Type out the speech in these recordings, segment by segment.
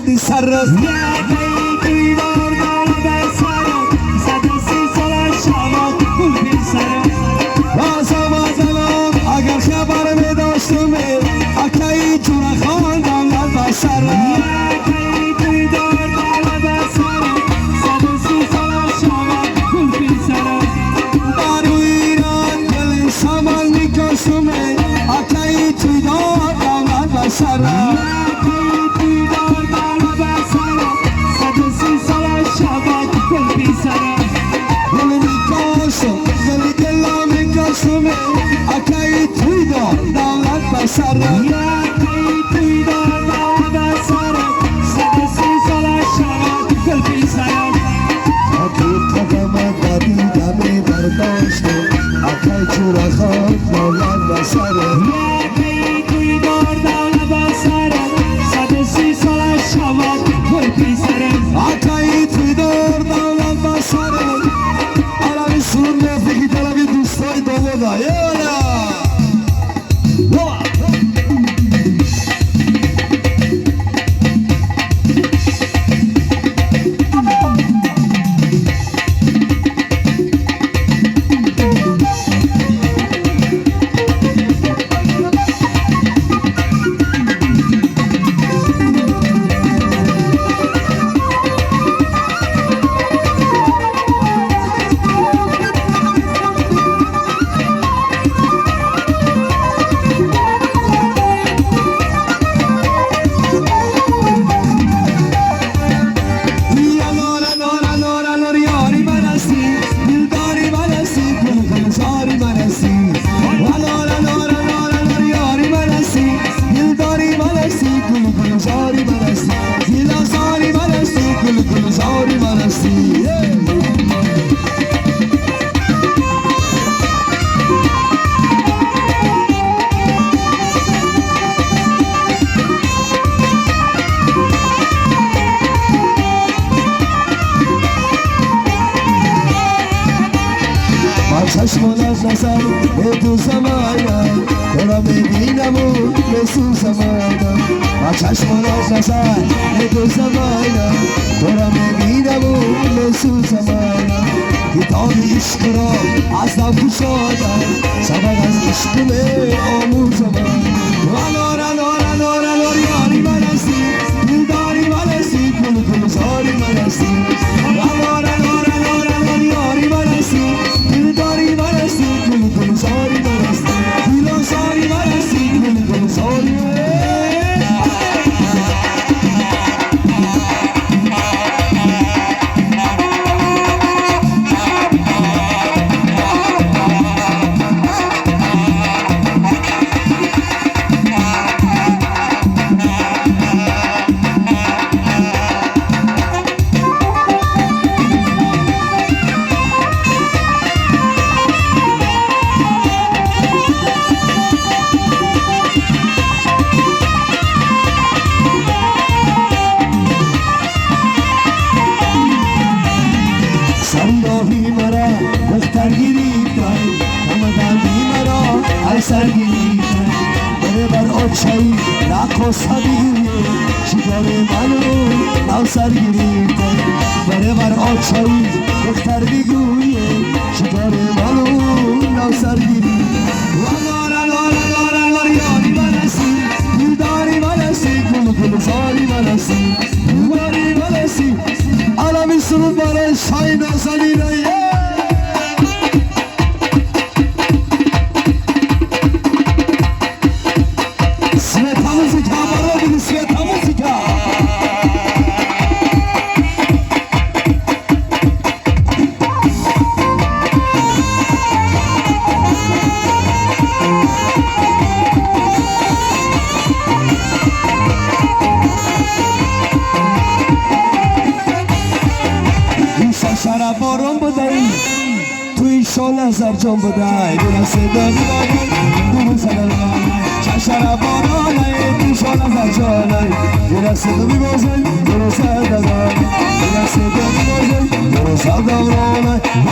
دی سر رست توی دار دار به سرم 130 سال شما گل بی سرم بازم اگر خبر می داشتم اکی جون خواندم به سرم توی دار دار به سرم 130 سال شما گل بی سرم در ایران دل سامان میکشم اکی توی دار دار به سرم توی دار دار به سرم 130 سال شما گل بی سرم دل میکشم دل دلم میکشم اکی توی دار دار به سرم توی دار دار به سرم 130 سال شما گل بی سرم اکی تقم دادی دمی برداشتم اکی چورا خواند دولت به سرم توی دار دار به سرم 130 سال شما گل بی سرم اکی توی دار دولت به سرم عالمی سرون نفتی طلبی دوستای دامادا یالا چشمانش نسر به تو زمانم تو را میبینم و مثل زمانم با چشمانش نسر به تو زمانم تو را میبینم و مثل زمانم کتاب عشق را از دم کشادم سبق از عشق می آموزم نور یاری من هستی دلداری من هستی گل زاری من هستی نور یاری من هستی دلداری من هستی گل زاری من هستی دل زاری من هستی گل زاری من چای رقص بگیری شکار منو نوسر گریده بره بر آچایی دختر بگویه شکار منو نوسر گیری لار یاری من هستی دلداری من هستی گل زاری من هستی دلداری من هستی عالمی سرود برای شای نازنینه شراب بارون بدهی توی شال نظر جان بدهی برسه دادی بابا دو سلام شراب بارون توی شال نظر جان برسه دادی بازی برسه دادی برسه دادی بازی برسه دادی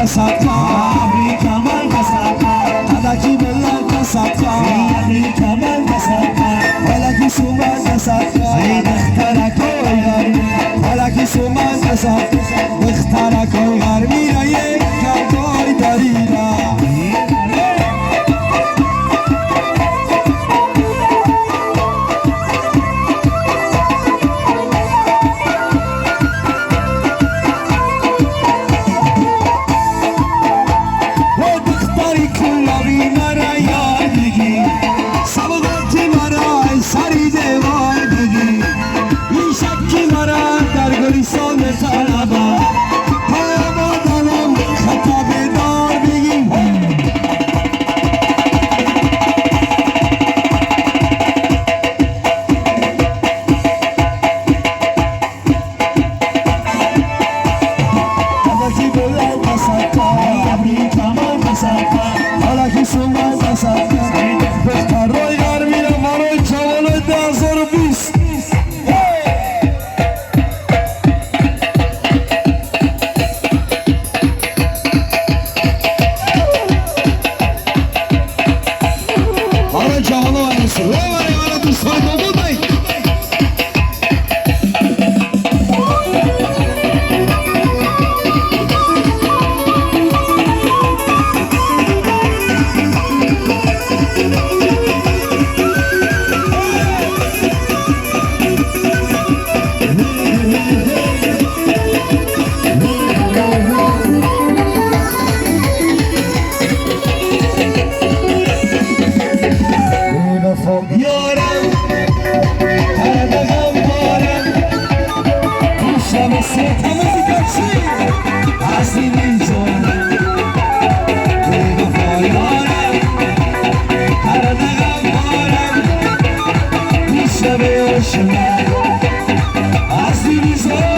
kasaka Abri kamal kasaka Adaki bella kasaka Abri kamal kasaka Walaki suma kasaka اختارك Walaki suma kasaka اختارك غرمينا يكا باي دارينا تختاری کلا بیمارا یار بگی سبقاتی مرا سری دیوار بگی این شبکی مرا در گلیسان طلبا پایما دارم خطا بیدار بگی Adaki bela kasaka Abri kamal kasaka حالا که سومن بسد بختر روی غر میرم برای جوانای 2020 برای جوانای برسه برای دوستان دومون بایی یارم هردقم بارم دوشم ستم زیگرچی از این اینجان بیوفا یارم هردقم بارم دوشم عشقم از این اینجان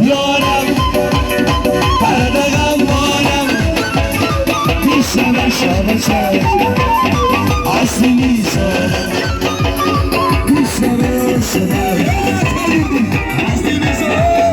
یارم پردقم بارم پیشم شب چه اصلی نیزم پیشم شده اصلی نیزم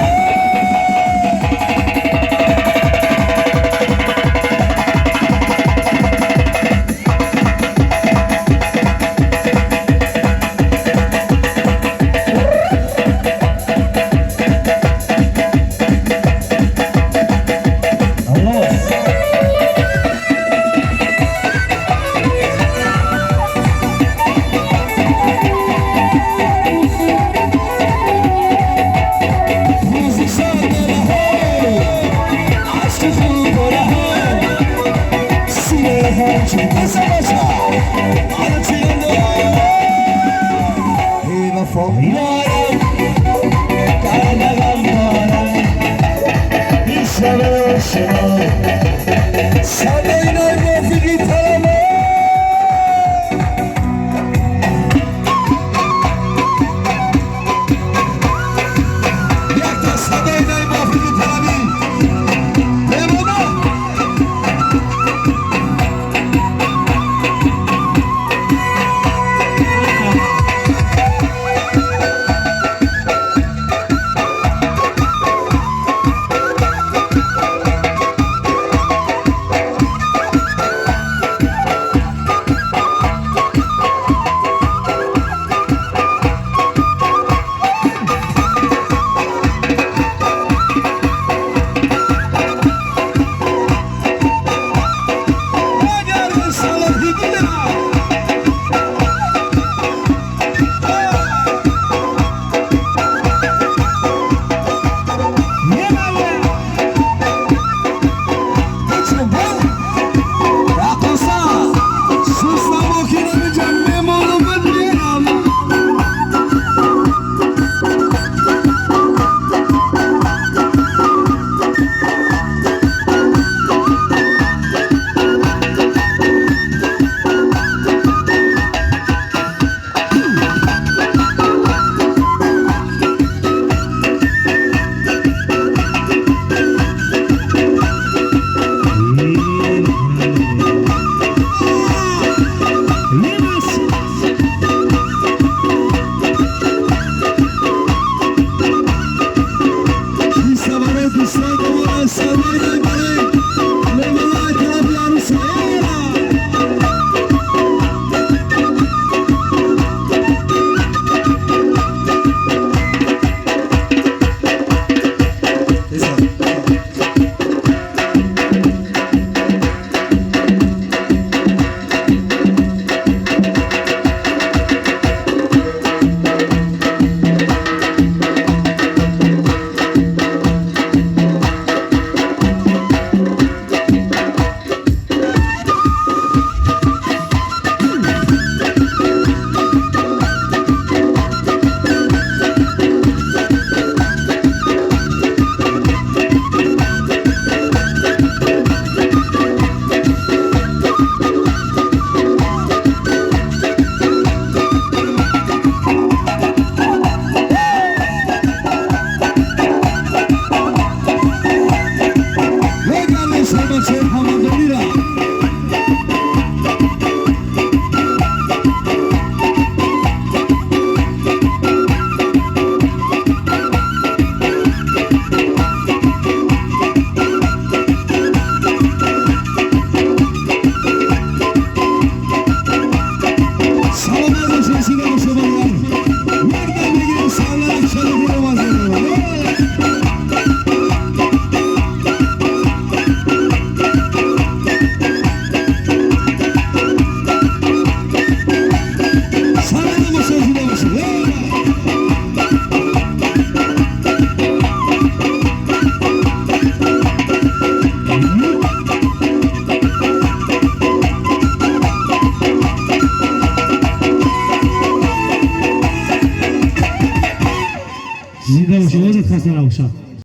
زنده باشی، عمرت خسته نباشه.